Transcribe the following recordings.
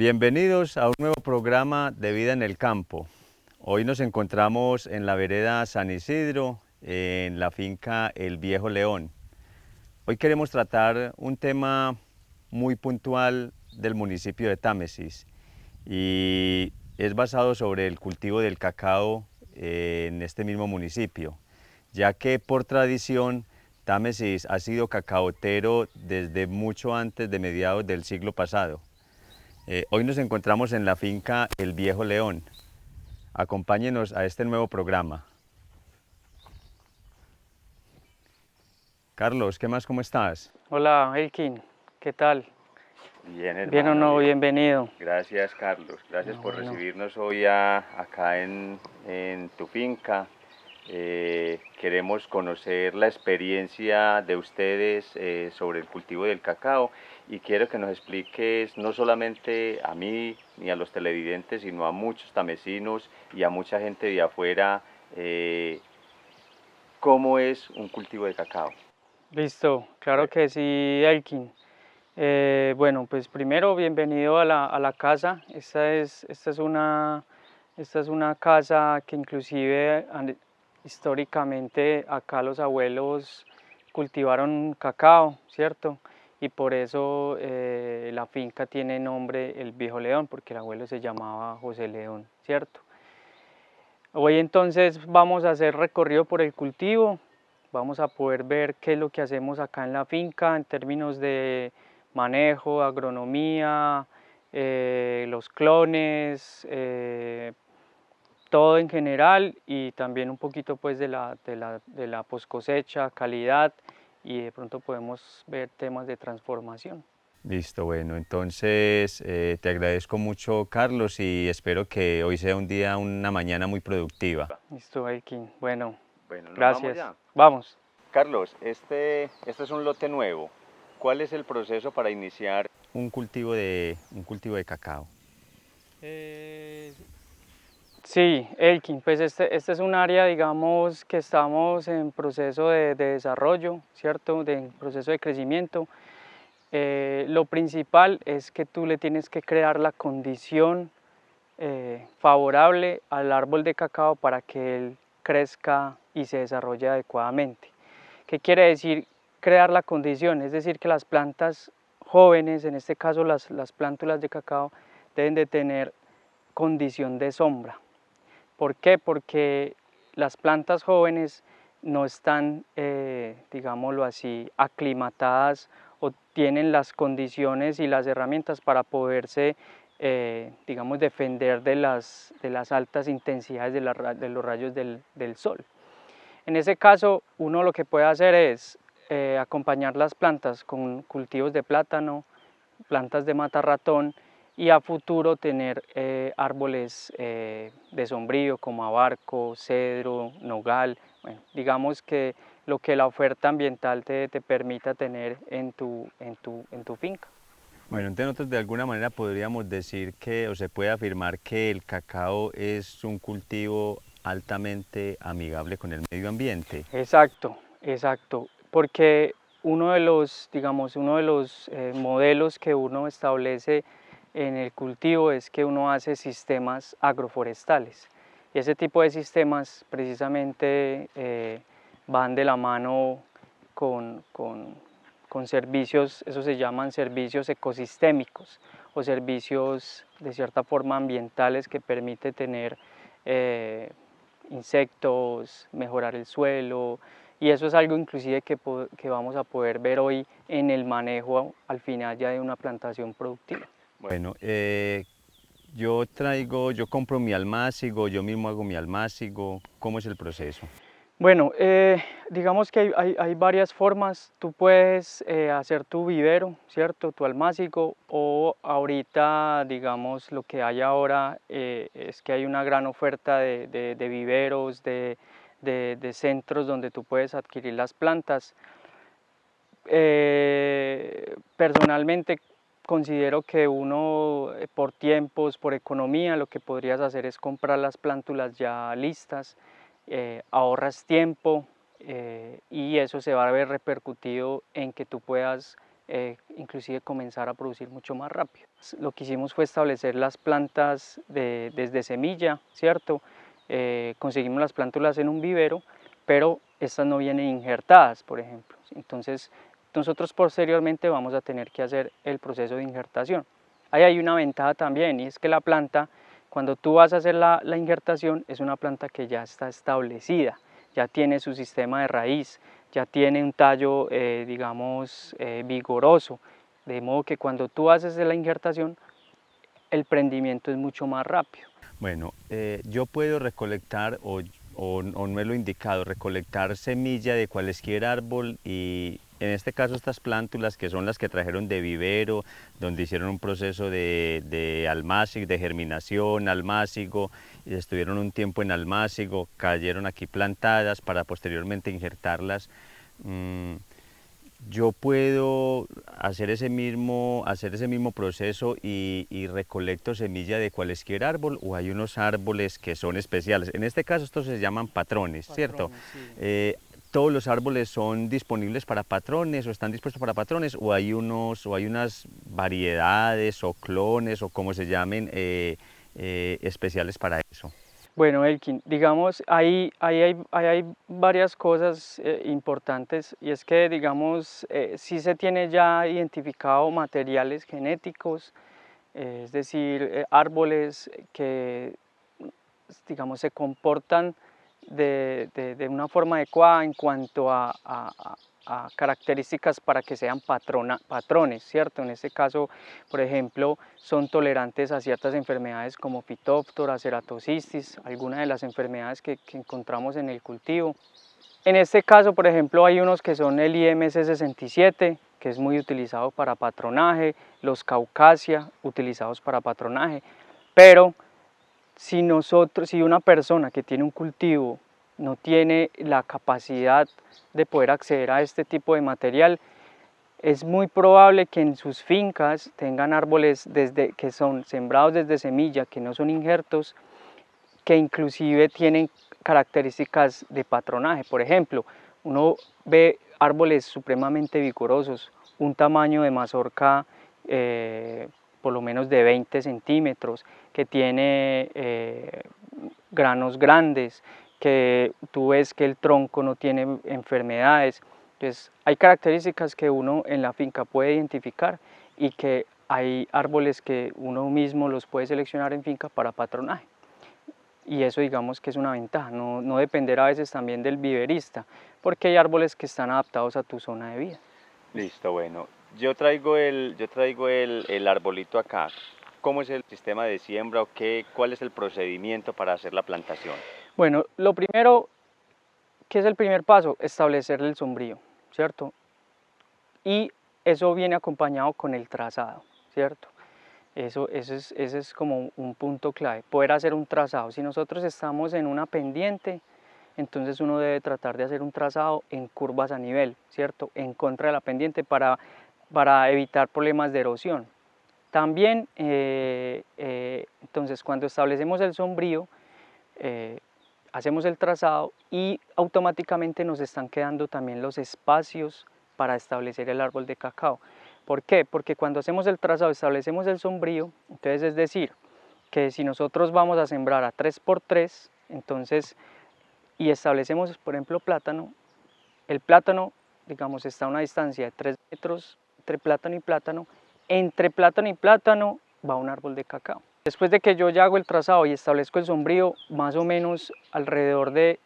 Bienvenidos a un nuevo programa de Vida en el Campo. Hoy nos encontramos en la vereda San Isidro, en la finca El Viejo León. Hoy queremos tratar un tema muy puntual del municipio de Támesis y es basado sobre el cultivo del cacao en este mismo municipio, ya que por tradición Támesis ha sido cacaotero desde mucho antes de mediados del siglo pasado. Hoy nos encontramos en la finca El Viejo León. Acompáñenos a este nuevo programa. Carlos, ¿qué más? ¿Cómo estás? Hola, Elkin, ¿qué tal? Bien, hermano. Bien o no, Bien. Bienvenido. Gracias, Carlos. Gracias por Bueno. recibirnos hoy acá en tu finca. Queremos conocer la experiencia de ustedes sobre el cultivo del cacao y quiero que nos expliques no solamente a mí ni a los televidentes, sino a muchos tamesinos y a mucha gente de afuera cómo es un cultivo de cacao. Listo, claro que sí, Elkin. Bueno, pues primero bienvenido a la casa. Esta es una casa que inclusive históricamente acá los abuelos cultivaron cacao, ¿cierto? Y por eso la finca tiene nombre El Viejo León, porque el abuelo se llamaba José León, ¿cierto? Hoy entonces vamos a hacer recorrido por el cultivo, vamos a poder ver qué es lo que hacemos acá en la finca en términos de manejo, agronomía, los clones, todo en general y también un poquito pues de la post cosecha, calidad y de pronto podemos ver temas de transformación. Listo, bueno, entonces te agradezco mucho, Carlos, y espero que hoy sea un día, una mañana muy productiva. Listo, Elkin. Bueno, Bueno, ¿nos vamos gracias. ya? Vamos. Carlos, este es un lote nuevo. ¿Cuál es el proceso para iniciar un cultivo de cacao? Sí, Elkin, pues este es un área, digamos, que estamos en proceso de desarrollo, ¿cierto? En proceso de crecimiento. Lo principal es que tú le tienes que crear la condición favorable al árbol de cacao para que él crezca y se desarrolle adecuadamente. ¿Qué quiere decir crear la condición? Es decir, que las plantas jóvenes, en este caso las plántulas de cacao, deben de tener condición de sombra. ¿Por qué? Porque las plantas jóvenes no están, digámoslo así, aclimatadas o tienen las condiciones y las herramientas para poderse, digamos, defender de las altas intensidades de los rayos del sol. En ese caso, uno lo que puede hacer es acompañar las plantas con cultivos de plátano, plantas de mata ratón y a futuro tener árboles de sombrío como abarco, cedro, nogal. Bueno, digamos que lo que la oferta ambiental te permita tener en tu finca. Bueno, entonces nosotros de alguna manera podríamos decir que, o se puede afirmar que el cacao es un cultivo altamente amigable con el medio ambiente. Exacto, exacto, porque uno de los, digamos, uno de los modelos que uno establece en el cultivo es que uno hace sistemas agroforestales y ese tipo de sistemas precisamente van de la mano con servicios, eso se llaman servicios ecosistémicos o servicios de cierta forma ambientales que permite tener insectos, mejorar el suelo, y eso es algo inclusive que vamos a poder ver hoy en el manejo al final ya de una plantación productiva. Bueno, yo compro mi almácigo, yo mismo hago mi almácigo. ¿Cómo es el proceso? Bueno, digamos que hay varias formas. Tú puedes hacer tu vivero, ¿cierto? Tu almácigo, o ahorita, digamos, lo que hay ahora es que hay una gran oferta de viveros, de centros donde tú puedes adquirir las plantas. Personalmente considero que uno por tiempos, por economía, lo que podrías hacer es comprar las plántulas ya listas, ahorras tiempo y eso se va a ver repercutido en que tú puedas inclusive comenzar a producir mucho más rápido. Lo que hicimos fue establecer las plantas desde semilla, ¿cierto? Conseguimos las plántulas en un vivero, pero estas no vienen injertadas, por ejemplo. Entonces, nosotros posteriormente vamos a tener que hacer el proceso de injertación. Ahí hay una ventaja también, y es que la planta, cuando tú vas a hacer la injertación, es una planta que ya está establecida, ya tiene su sistema de raíz, ya tiene un tallo, digamos, vigoroso, de modo que cuando tú haces la injertación, el prendimiento es mucho más rápido. Bueno, yo puedo recolectar, o no es lo indicado, recolectar semilla de cualquier árbol y en este caso estas plántulas que son las que trajeron de vivero, donde hicieron un proceso de almácigo, de germinación, almácigo, y estuvieron un tiempo en almácigo, cayeron aquí plantadas para posteriormente injertarlas. Yo puedo hacer ese mismo proceso y recolecto semilla de cualquier árbol, o hay unos árboles que son especiales. En este caso estos se llaman patrones, ¿cierto? Sí. ¿Todos los árboles son disponibles para patrones o están dispuestos para patrones, o hay unas variedades o clones o como se llamen especiales para eso? Bueno, Elkin, digamos, ahí hay varias cosas importantes, y es que, digamos, sí se tiene ya identificado materiales genéticos, es decir, árboles que, digamos, se comportan de una forma adecuada en cuanto a características para que sean patrones, ¿cierto? En este caso, por ejemplo, son tolerantes a ciertas enfermedades como Phytophthora, Ceratocystis, algunas de las enfermedades que encontramos en el cultivo. En este caso, por ejemplo, hay unos que son el IMC 67, que es muy utilizado para patronaje, los Caucasia, utilizados para patronaje, pero si una persona que tiene un cultivo no tiene la capacidad de poder acceder a este tipo de material, es muy probable que en sus fincas tengan árboles que son sembrados desde semilla, que no son injertos, que inclusive tienen características de patronaje. Por ejemplo, uno ve árboles supremamente vigorosos, un tamaño de mazorca por lo menos de 20 centímetros, que tiene granos grandes, que tú ves que el tronco no tiene enfermedades. Entonces, hay características que uno en la finca puede identificar, y que hay árboles que uno mismo los puede seleccionar en finca para patronaje. Y eso, digamos, que es una ventaja, no depender a veces también del viverista, porque hay árboles que están adaptados a tu zona de vida. Listo, bueno. Yo traigo el arbolito acá. ¿Cómo es el sistema de siembra o cuál es el procedimiento para hacer la plantación? Bueno, lo primero, ¿qué es el primer paso? Establecer el sombrío, ¿cierto? Y eso viene acompañado con el trazado, ¿cierto? Ese es como un punto clave, poder hacer un trazado. Si nosotros estamos en una pendiente, entonces uno debe tratar de hacer un trazado en curvas a nivel, ¿cierto? En contra de la pendiente para evitar problemas de erosión. También, entonces, cuando establecemos el sombrío, hacemos el trazado y automáticamente nos están quedando también los espacios para establecer el árbol de cacao. ¿Por qué? Porque cuando hacemos el trazado, establecemos el sombrío, entonces es decir, que si nosotros vamos a sembrar a 3x3, entonces, y establecemos, por ejemplo, plátano, el plátano, digamos, está a una distancia de 3 metros entre plátano y plátano va un árbol de cacao. Después de que yo ya hago el trazado y establezco el sombrío, más o menos alrededor de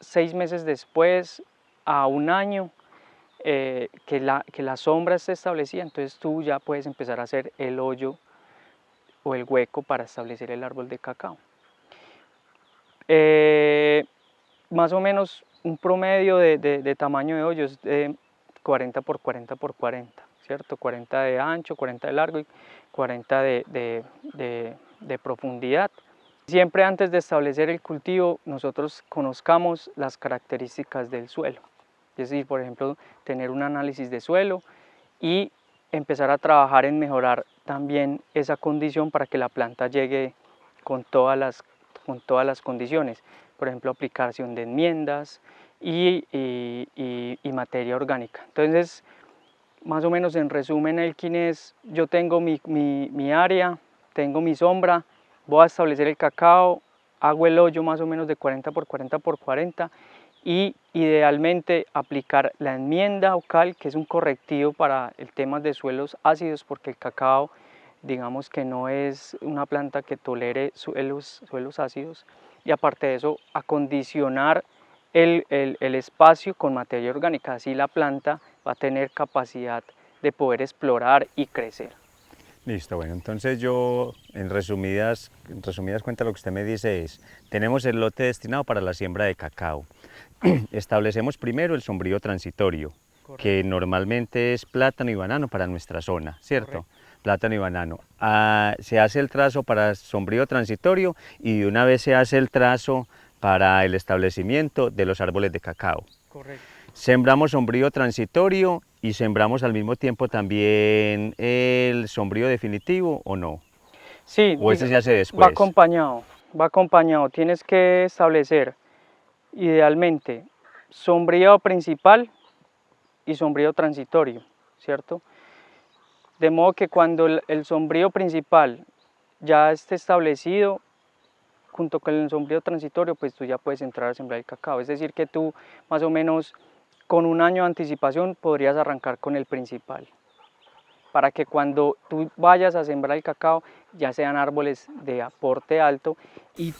6 meses después a un año, que la sombra esté establecida, entonces tú ya puedes empezar a hacer el hoyo o el hueco para establecer el árbol de cacao. Más o menos un promedio de tamaño de hoyos de 40 por 40 por 40, ¿cierto? 40 de ancho, 40 de largo y 40 de profundidad. Siempre antes de establecer el cultivo, nosotros conozcamos las características del suelo. Es decir, por ejemplo, tener un análisis de suelo y empezar a trabajar en mejorar también esa condición para que la planta llegue con todas las condiciones. Por ejemplo, aplicación de enmiendas y materia orgánica. Entonces, más o menos en resumen, Elkin, es, yo tengo mi área, tengo mi sombra, voy a establecer el cacao, hago el hoyo más o menos de 40 por 40 por 40 y idealmente aplicar la enmienda OCAL, que es un correctivo para el tema de suelos ácidos, porque el cacao, digamos que no es una planta que tolere suelos ácidos, y aparte de eso, acondicionar el espacio con materia orgánica, así la planta va a tener capacidad de poder explorar y crecer. Listo, bueno, entonces yo en resumidas cuentas lo que usted me dice es, tenemos el lote destinado para la siembra de cacao. Establecemos primero el sombrío transitorio, Correcto. que normalmente es plátano y banano para nuestra zona, ¿cierto? Correcto. Plátano y banano. Se hace el trazo para sombrío transitorio y de una vez se hace el trazo para el establecimiento de los árboles de cacao. Correcto. Sembramos sombrío transitorio y sembramos al mismo tiempo también el sombrío definitivo, ¿o no? Sí, ¿O ese se hace después? va acompañado. Tienes que establecer idealmente sombrío principal y sombrío transitorio, ¿cierto? De modo que cuando el sombrío principal ya esté establecido, junto con el sombrío transitorio, pues tú ya puedes entrar a sembrar el cacao. Es decir, que tú más o menos con un año de anticipación podrías arrancar con el principal, para que cuando tú vayas a sembrar el cacao ya sean árboles de aporte alto y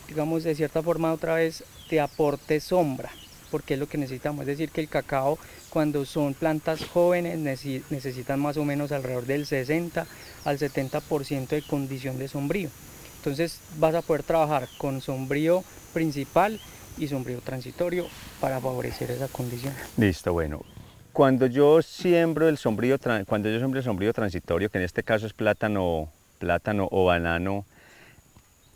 digamos de cierta forma otra vez, te aporte sombra, porque es lo que necesitamos. Es decir, que el cacao, cuando son plantas jóvenes, necesitan más o menos alrededor del 60 al 70% de condición de sombrío. Entonces vas a poder trabajar con sombrío principal y sombrío transitorio para favorecer esa condición. Listo, bueno. Cuando yo siembro el sombrío transitorio, que en este caso es plátano o banano,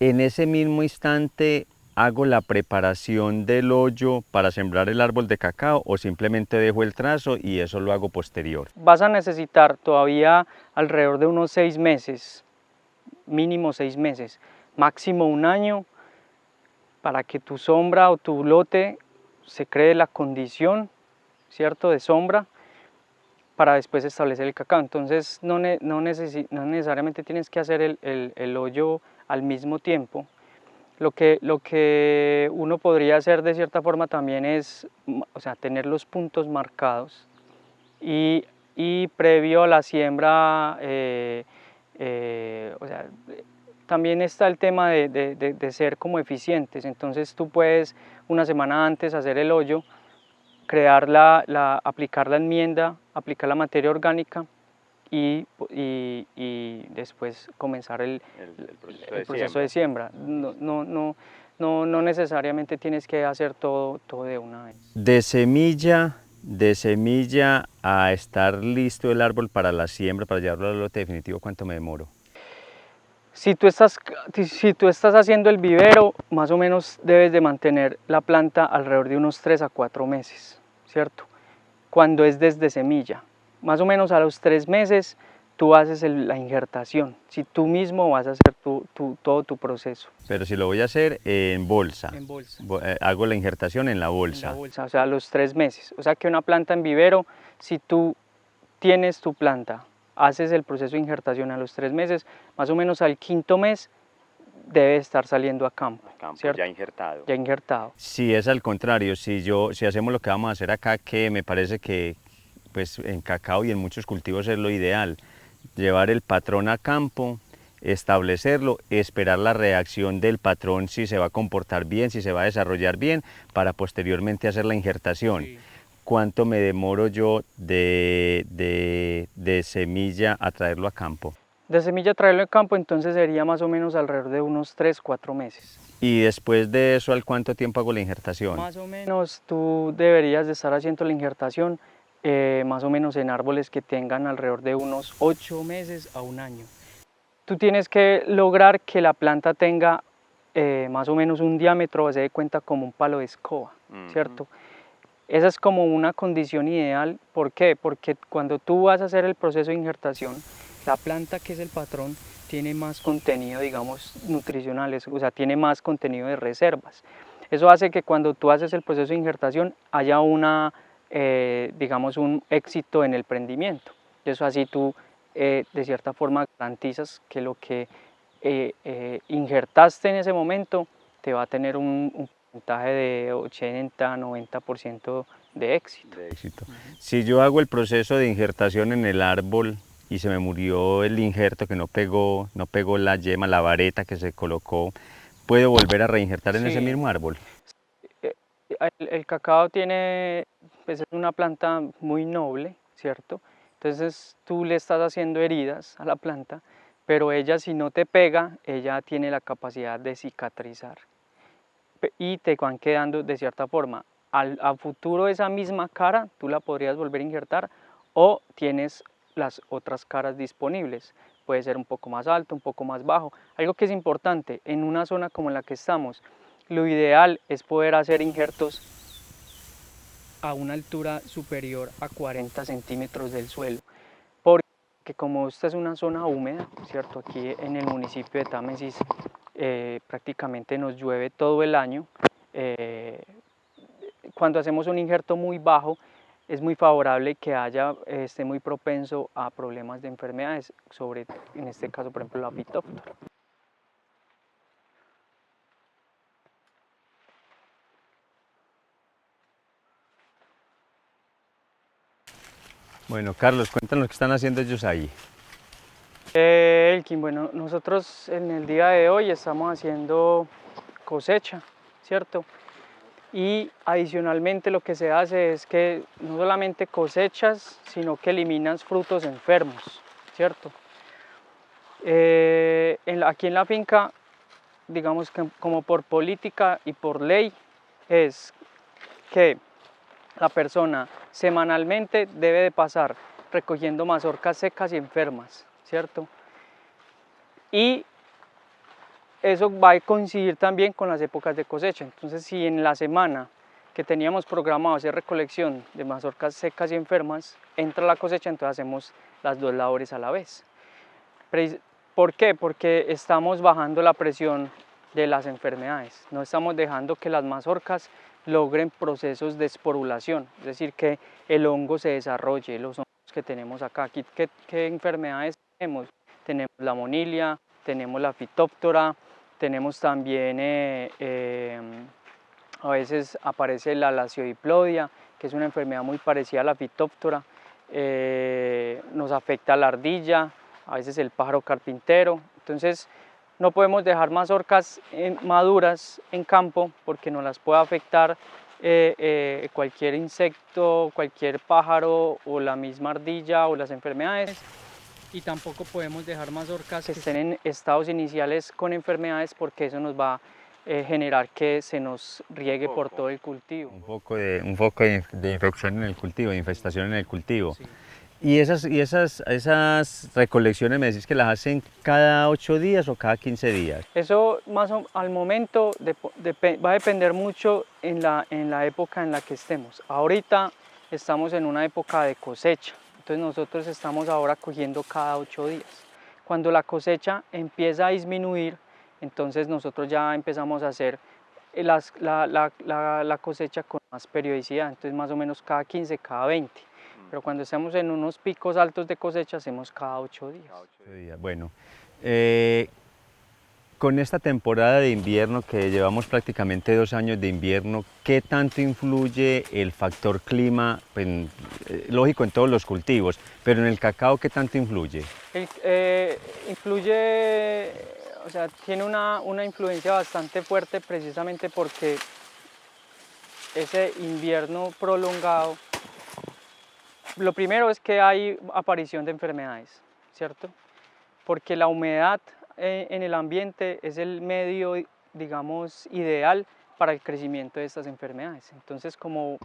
en ese mismo instante hago la preparación del hoyo para sembrar el árbol de cacao o simplemente dejo el trazo y eso lo hago posterior. Vas a necesitar todavía alrededor de unos 6 meses, mínimo 6 meses, máximo un año, para que tu sombra o tu lote se cree la condición, ¿cierto?, de sombra para después establecer el cacao. Entonces no necesariamente tienes que hacer el hoyo al mismo tiempo. Lo que uno podría hacer de cierta forma también es, o sea, tener los puntos marcados y previo a la siembra, o sea, también está el tema de ser como eficientes. Entonces tú puedes una semana antes hacer el hoyo, crear aplicar la enmienda, aplicar la materia orgánica y después comenzar el proceso de siembra. No necesariamente tienes que hacer todo de una vez. De semilla a estar listo el árbol para la siembra, para llevarlo al lote definitivo, ¿cuánto me demoro? Si tú estás haciendo el vivero, más o menos debes de mantener la planta alrededor de unos 3 a 4 meses, ¿cierto? Cuando es desde semilla. Más o menos a los 3 meses tú haces la injertación, si tú mismo vas a hacer todo tu proceso. Pero si lo voy a hacer en bolsa. En bolsa. Hago la injertación en la bolsa. En la bolsa, o sea, a los 3 meses. O sea que una planta en vivero, si tú tienes tu planta, haces el proceso de injertación a los 3 meses, más o menos al 5.º mes debe estar saliendo a campo, ¿cierto? Ya injertado. Ya injertado. Si es al contrario, si hacemos lo que vamos a hacer acá, que me parece que pues, en cacao y en muchos cultivos es lo ideal, llevar el patrón a campo, establecerlo, esperar la reacción del patrón, si se va a comportar bien, si se va a desarrollar bien, para posteriormente hacer la injertación. Sí. ¿Cuánto me demoro yo de semilla a traerlo a campo? De semilla a traerlo a campo, entonces sería más o menos alrededor de unos 3, 4 meses. ¿Y después de eso, al cuánto tiempo hago la injertación? Más o menos tú deberías de estar haciendo la injertación más o menos en árboles que tengan alrededor de unos 8 meses a un año. Tú tienes que lograr que la planta tenga más o menos un diámetro, se dé cuenta como un palo de escoba, ¿cierto? Esa es como una condición ideal. ¿Por qué? Porque cuando tú vas a hacer el proceso de injertación, la planta, que es el patrón, tiene más contenido, digamos, nutricional, o sea, tiene más contenido de reservas. Eso hace que cuando tú haces el proceso de injertación haya una digamos, un éxito en el prendimiento. Eso así tú, de cierta forma, garantizas que lo que injertaste en ese momento te va a tener un porcentaje de 80-90% de éxito. Si yo hago el proceso de injertación en el árbol y se me murió el injerto que no pegó la yema, la vareta que se colocó, ¿puedo volver a reinjertar en ese mismo árbol? El cacao tiene, pues es una planta muy noble, ¿cierto? Entonces tú le estás haciendo heridas a la planta, pero ella, si no te pega, ella tiene la capacidad de cicatrizar y te van quedando de cierta forma. A futuro esa misma cara tú la podrías volver a injertar, o tienes las otras caras disponibles. Puede ser un poco más alto, un poco más bajo. Algo que es importante en una zona como en la que estamos, lo ideal es poder hacer injertos a una altura superior a 40 centímetros del suelo, porque como esta es una zona húmeda, ¿cierto? Aquí en el municipio de Támesis prácticamente nos llueve todo el año. Cuando hacemos un injerto muy bajo, es muy favorable que esté muy propenso a problemas de enfermedades, en este caso, por ejemplo, la Phytophthora. Bueno, Carlos, cuéntanos qué están haciendo ellos ahí. Elkin, bueno, nosotros en el día de hoy estamos haciendo cosecha, ¿cierto? Y adicionalmente lo que se hace es que no solamente cosechas, sino que eliminas frutos enfermos, ¿cierto? Aquí en la finca, digamos que como por política y por ley, es que la persona semanalmente debe de pasar recogiendo mazorcas secas y enfermas, ¿cierto? Y eso va a coincidir también con las épocas de cosecha. Entonces, si en la semana que teníamos programado hacer recolección de mazorcas secas y enfermas, entra la cosecha, entonces hacemos las dos labores a la vez. ¿Por qué? Porque estamos bajando la presión de las enfermedades. No estamos dejando que las mazorcas logren procesos de esporulación, es decir, que el hongo se desarrolle, los hongos que tenemos acá. Aquí, ¿qué enfermedades tenemos? Tenemos la monilia, tenemos la Phytophthora, tenemos también, a veces aparece la lasiodiplodia, que es una enfermedad muy parecida a la Phytophthora. Nos afecta la ardilla, a veces el pájaro carpintero. Entonces no podemos dejar mazorcas maduras en campo porque nos las puede afectar cualquier insecto, cualquier pájaro o la misma ardilla o las enfermedades. Y tampoco podemos dejar mazorcas que estén en estados iniciales con enfermedades, porque eso nos va a generar que se nos riegue por todo el cultivo. Un foco de infección en el cultivo, de infestación en el cultivo. Sí. ¿Y esas recolecciones me decís que las hacen cada 8 días o cada 15 días? Eso al momento va a depender mucho en la época en la que estemos. Ahorita estamos en una época de cosecha, entonces nosotros estamos ahora cogiendo cada 8 días. Cuando la cosecha empieza a disminuir, entonces nosotros ya empezamos a hacer la cosecha con más periodicidad, entonces más o menos cada 15, cada 20. Pero cuando estamos en unos picos altos de cosecha, hacemos cada 8 días. Bueno, con esta temporada de invierno que llevamos prácticamente 2 años de invierno, ¿qué tanto influye el factor clima? Pues, lógico en todos los cultivos, pero en el cacao, ¿qué tanto influye? Influye, o sea, tiene una influencia bastante fuerte, precisamente porque ese invierno prolongado, lo primero es que hay aparición de enfermedades, ¿cierto? Porque la humedad en el ambiente es el medio, digamos, ideal para el crecimiento de estas enfermedades. Entonces, como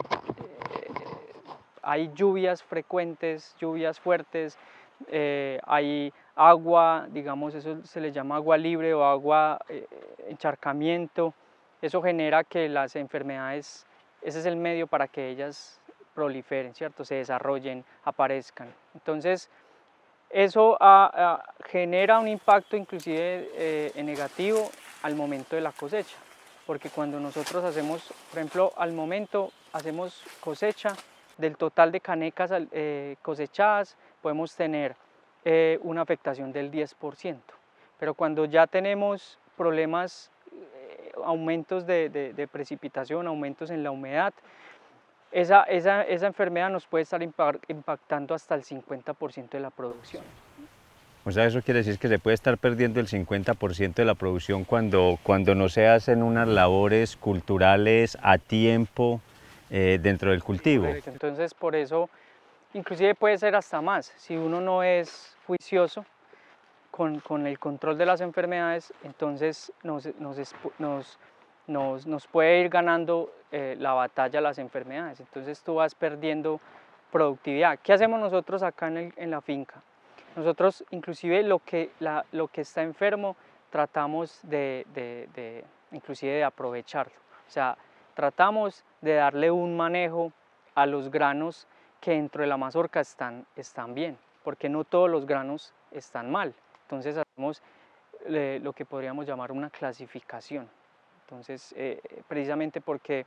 hay lluvias frecuentes, lluvias fuertes, hay agua, digamos, eso se le llama agua libre o agua encharcamiento, eso genera que las enfermedades, ese es el medio para que ellas proliferen, ¿cierto? Se desarrollen, aparezcan. Entonces, eso genera un impacto inclusive negativo al momento de la cosecha, porque cuando nosotros hacemos, por ejemplo, al momento hacemos cosecha, del total de canecas cosechadas podemos tener una afectación del 10%, pero cuando ya tenemos problemas, aumentos de precipitación, aumentos en la humedad, esa enfermedad nos puede estar impactando hasta el 50% de la producción. O sea, eso quiere decir que se puede estar perdiendo el 50% de la producción cuando no se hacen unas labores culturales a tiempo dentro del cultivo. Correcto. Entonces, por eso, inclusive puede ser hasta más. Si uno no es juicioso con el control de las enfermedades, entonces nos puede ir ganando la batalla a las enfermedades. Entonces tú vas perdiendo productividad. ¿Qué hacemos nosotros acá en la finca? Nosotros, inclusive lo que está enfermo, tratamos inclusive de aprovecharlo. O sea, tratamos de darle un manejo a los granos que dentro de la mazorca están bien, porque no todos los granos están mal. Entonces hacemos lo que podríamos llamar una clasificación. Entonces, precisamente porque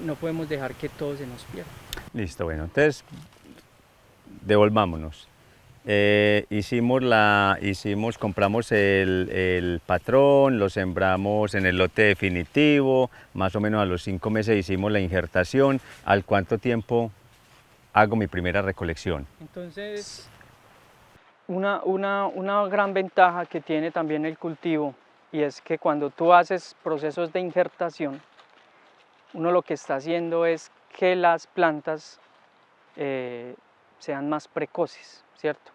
no podemos dejar que todo se nos pierda. Listo, bueno, entonces devolvámonos. Compramos el patrón, lo sembramos en el lote definitivo, más o menos a los 5 meses hicimos la injertación. ¿Al cuánto tiempo hago mi primera recolección? Entonces, una gran ventaja que tiene también el cultivo, y es que cuando tú haces procesos de injertación, uno lo que está haciendo es que las plantas sean más precoces, ¿cierto?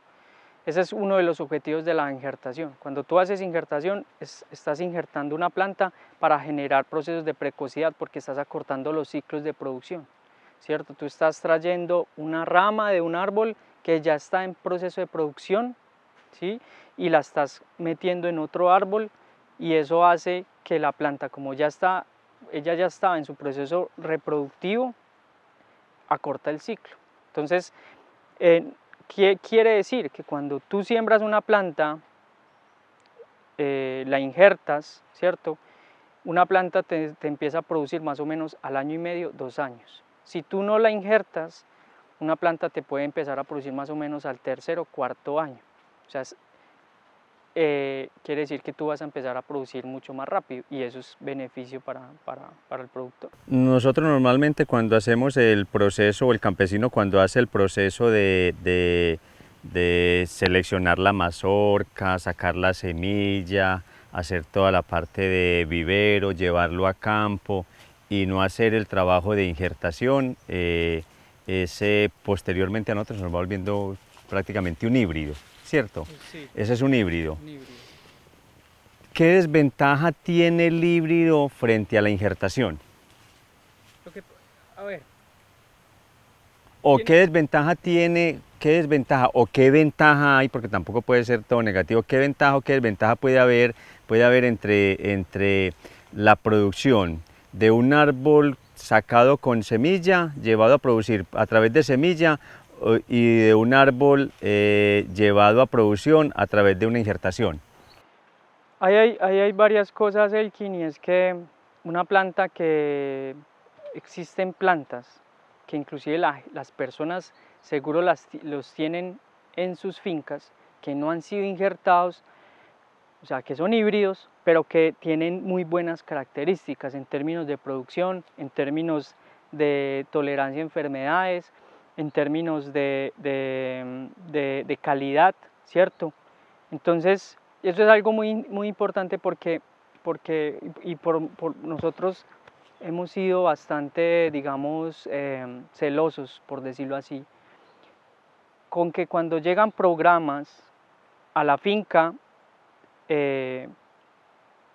Ese es uno de los objetivos de la injertación. Cuando tú haces injertación, estás injertando una planta para generar procesos de precocidad, porque estás acortando los ciclos de producción, ¿cierto? Tú estás trayendo una rama de un árbol que ya está en proceso de producción, ¿sí? Y la estás metiendo en otro árbol, y eso hace que la planta, como ella ya estaba en su proceso reproductivo, acorta el ciclo. Entonces, ¿qué quiere decir? Que cuando tú siembras una planta, la injertas, ¿cierto? Una planta te empieza a producir más o menos al año y medio, 2 años. Si tú no la injertas, una planta te puede empezar a producir más o menos al tercer o cuarto año. O sea, quiere decir que tú vas a empezar a producir mucho más rápido, y eso es beneficio para el productor. Nosotros normalmente cuando hacemos el proceso, o el campesino cuando hace el proceso de seleccionar la mazorca, sacar la semilla, hacer toda la parte de vivero, llevarlo a campo y no hacer el trabajo de injertación, posteriormente a nosotros nos va volviendo prácticamente un híbrido, ¿cierto? Sí, Ese es un híbrido. un híbrido. ¿Qué desventaja tiene el híbrido frente a la injertación? A ver. ¿O qué desventaja tiene, o qué ventaja hay, porque tampoco puede ser todo negativo, qué ventaja o qué desventaja puede haber entre la producción de un árbol sacado con semilla, llevado a producir a través de semilla, y de un árbol llevado a producción a través de una injertación? Ahí hay varias cosas, Elkin, y es que una planta que existen plantas que inclusive las personas seguro los tienen en sus fincas, que no han sido injertados, o sea, que son híbridos, pero que tienen muy buenas características en términos de producción, en términos de tolerancia a enfermedades, en términos de calidad, ¿cierto? Entonces, eso es algo muy importante porque nosotros hemos sido bastante, digamos, celosos, por decirlo así, con que cuando llegan programas a la finca,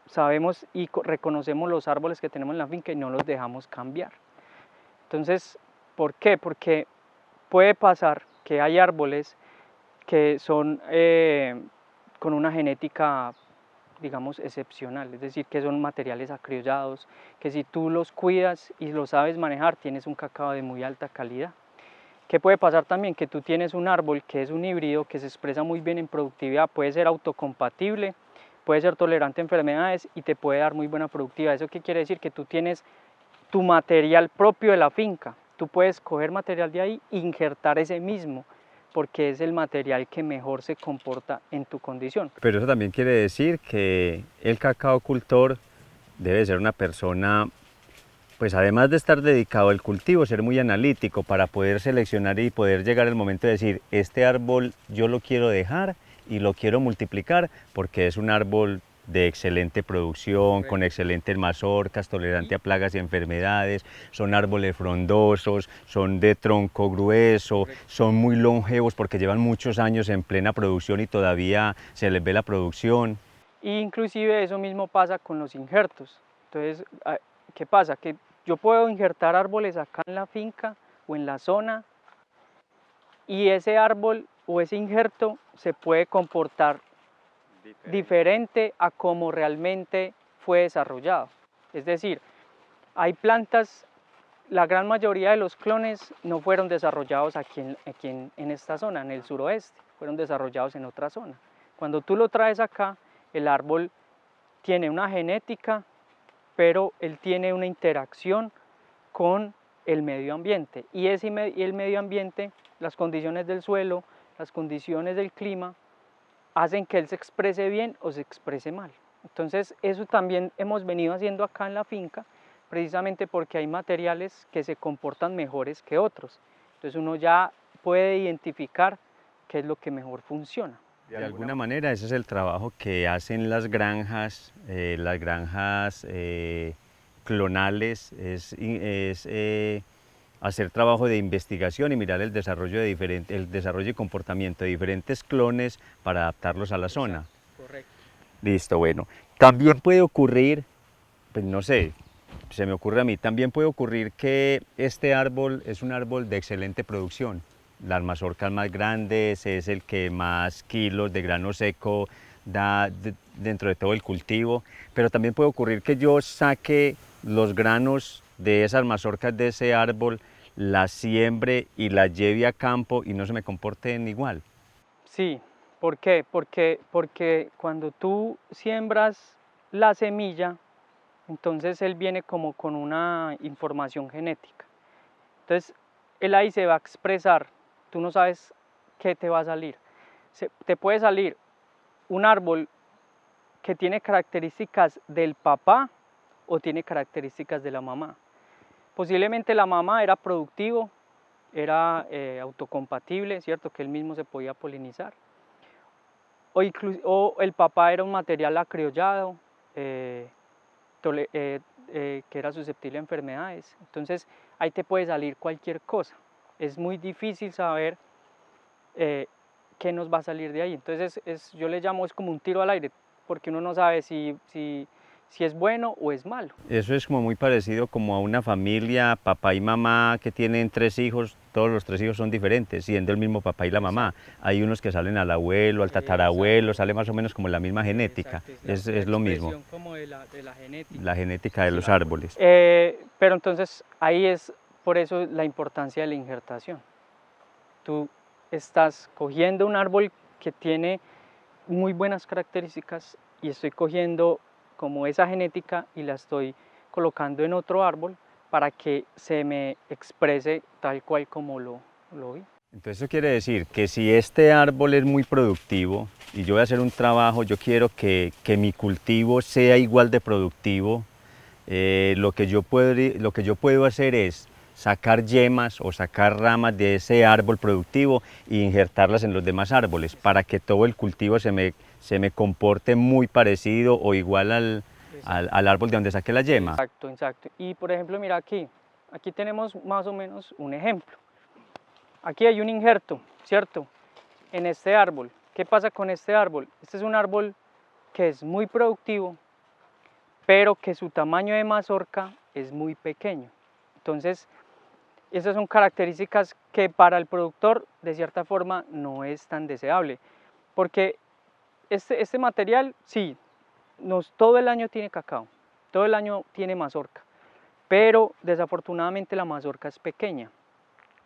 sabemos y reconocemos los árboles que tenemos en la finca y no los dejamos cambiar. Entonces, ¿por qué? Porque puede pasar que hay árboles que son con una genética, digamos, excepcional, es decir, que son materiales acriollados, que si tú los cuidas y los sabes manejar, tienes un cacao de muy alta calidad. ¿Qué puede pasar también? Que tú tienes un árbol que es un híbrido, que se expresa muy bien en productividad, puede ser autocompatible, puede ser tolerante a enfermedades y te puede dar muy buena productividad. ¿Eso qué quiere decir? Que tú tienes tu material propio de la finca. tú puedes coger material de ahí e injertar ese mismo, porque es el material que mejor se comporta en tu condición. Pero eso también quiere decir que el cacaocultor debe ser una persona, pues además de estar dedicado al cultivo, ser muy analítico para poder seleccionar y poder llegar al momento de decir, este árbol yo lo quiero dejar y lo quiero multiplicar porque es un árbol de excelente producción, con excelentes mazorcas, tolerante a plagas y enfermedades, son árboles frondosos, son de tronco grueso, son muy longevos porque llevan muchos años en plena producción y todavía se les ve la producción. E inclusive eso mismo pasa con los injertos. Entonces, ¿qué pasa? Que yo puedo injertar árboles acá en la finca o en la zona y ese árbol o ese injerto se puede comportar diferente a como realmente fue desarrollado. Es decir, hay plantas, la gran mayoría de los clones no fueron desarrollados aquí en esta zona, en el suroeste, fueron desarrollados en otra zona. Cuando tú lo traes acá, el árbol tiene una genética, pero él tiene una interacción con el medio ambiente y el medio ambiente, las condiciones del suelo, las condiciones del clima, hacen que él se exprese bien o se exprese mal. Entonces eso también hemos venido haciendo acá en la finca, precisamente porque hay materiales que se comportan mejores que otros. Entonces uno ya puede identificar qué es lo que mejor funciona. De alguna manera ese es el trabajo que hacen las granjas clonales, hacer trabajo de investigación y mirar el desarrollo, el desarrollo y comportamiento de diferentes clones para adaptarlos a la zona. Correcto. Listo, bueno. También puede ocurrir, pues no sé, se me ocurre a mí, también puede ocurrir que este árbol es un árbol de excelente producción. Las mazorcas más grandes, es el que más kilos de grano seco da dentro de todo el cultivo, pero también puede ocurrir que yo saque los granos de esas mazorcas de ese árbol, las siembre y las lleve a campo y no se me comporten igual. Sí, ¿por qué? Porque cuando tú siembras la semilla, entonces él viene como con una información genética. Entonces, él ahí se va a expresar, tú no sabes qué te va a salir. Te puede salir un árbol que tiene características del papá o tiene características de la mamá. Posiblemente la mamá era productivo, era autocompatible, ¿cierto? Que él mismo se podía polinizar. O el papá era un material acriollado, que era susceptible a enfermedades. Entonces ahí te puede salir cualquier cosa. Es muy difícil saber qué nos va a salir de ahí. Entonces yo le llamo, es como un tiro al aire, porque uno no sabe si es bueno o es malo. Eso es como muy parecido como a una familia, papá y mamá que tienen 3 hijos, todos los 3 hijos son diferentes, siendo el mismo papá y la mamá. Hay unos que salen al abuelo, al tatarabuelo, sale más o menos como la misma genética, es lo mismo. Como de la genética. La genética de los árboles. Pero entonces ahí es por eso la importancia de la injertación. Tú estás cogiendo un árbol que tiene muy buenas características y estoy cogiendo como esa genética y la estoy colocando en otro árbol para que se me exprese tal cual como lo vi. Entonces eso quiere decir que si este árbol es muy productivo y yo voy a hacer un trabajo, yo quiero que mi cultivo sea igual de productivo, lo que yo puedo hacer es sacar yemas o sacar ramas de ese árbol productivo e injertarlas en los demás árboles para que todo el cultivo se me comporte muy parecido o igual al árbol de donde saqué la yema. Exacto, exacto. Y por ejemplo, mira aquí tenemos más o menos un ejemplo. Aquí hay un injerto, ¿cierto? En este árbol. ¿Qué pasa con este árbol? Este es un árbol que es muy productivo, pero que su tamaño de mazorca es muy pequeño. Entonces, esas son características que para el productor de cierta forma no es tan deseable, porque este material sí, todo el año tiene cacao, todo el año tiene mazorca, pero desafortunadamente la mazorca es pequeña.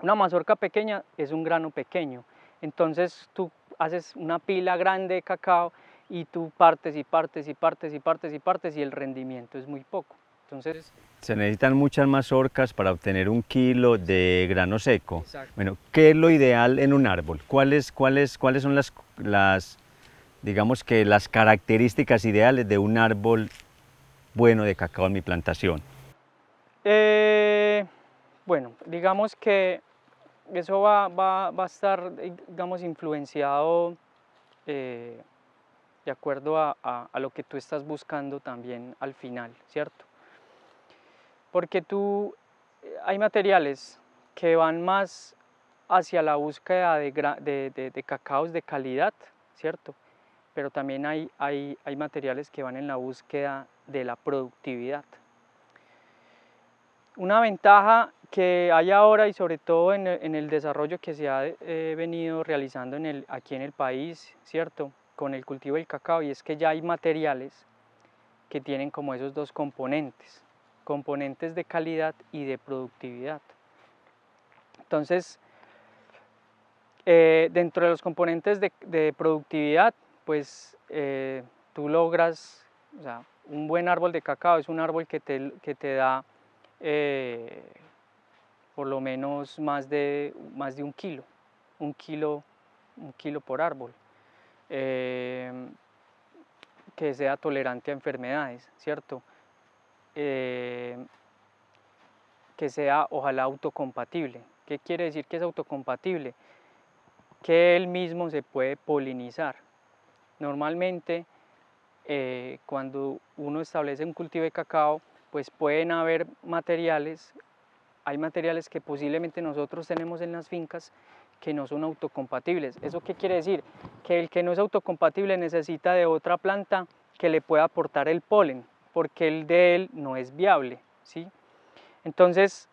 Una mazorca pequeña es un grano pequeño, entonces tú haces una pila grande de cacao y tú partes y partes y partes y partes y partes y el rendimiento es muy poco. Entonces, Se necesitan muchas mazorcas para obtener 1 kilo de grano seco. exacto. Bueno, ¿qué es lo ideal en un árbol? ¿Cuáles son digamos que las características ideales de un árbol bueno de cacao en mi plantación? Bueno, digamos que eso va a estar, digamos, influenciado eh, de acuerdo a lo que tú estás buscando también al final, ¿cierto? Porque hay materiales que van más hacia la búsqueda de cacaos de calidad, ¿cierto? Pero también hay materiales que van en la búsqueda de la productividad. Una ventaja que hay ahora y sobre todo en el desarrollo que se ha venido realizando aquí en el país, ¿cierto? Con el cultivo del cacao, y es que ya hay materiales que tienen como esos dos componentes, componentes de calidad y de productividad. Entonces, dentro de los componentes de productividad, pues tú logras, o sea, un buen árbol de cacao es un árbol que te da eh, por lo menos más de 1 kilo, un kilo, 1 kilo por árbol, que sea tolerante a enfermedades, ¿cierto? Que sea ojalá autocompatible. ¿Qué quiere decir que es autocompatible? Que él mismo se puede polinizar. Normalmente cuando uno establece un cultivo de cacao, pues pueden haber materiales, hay materiales que posiblemente nosotros tenemos en las fincas que no son autocompatibles. ¿Eso qué quiere decir? Que el que no es autocompatible necesita de otra planta que le pueda aportar el polen, porque el de él no es viable, ¿sí? Entonces,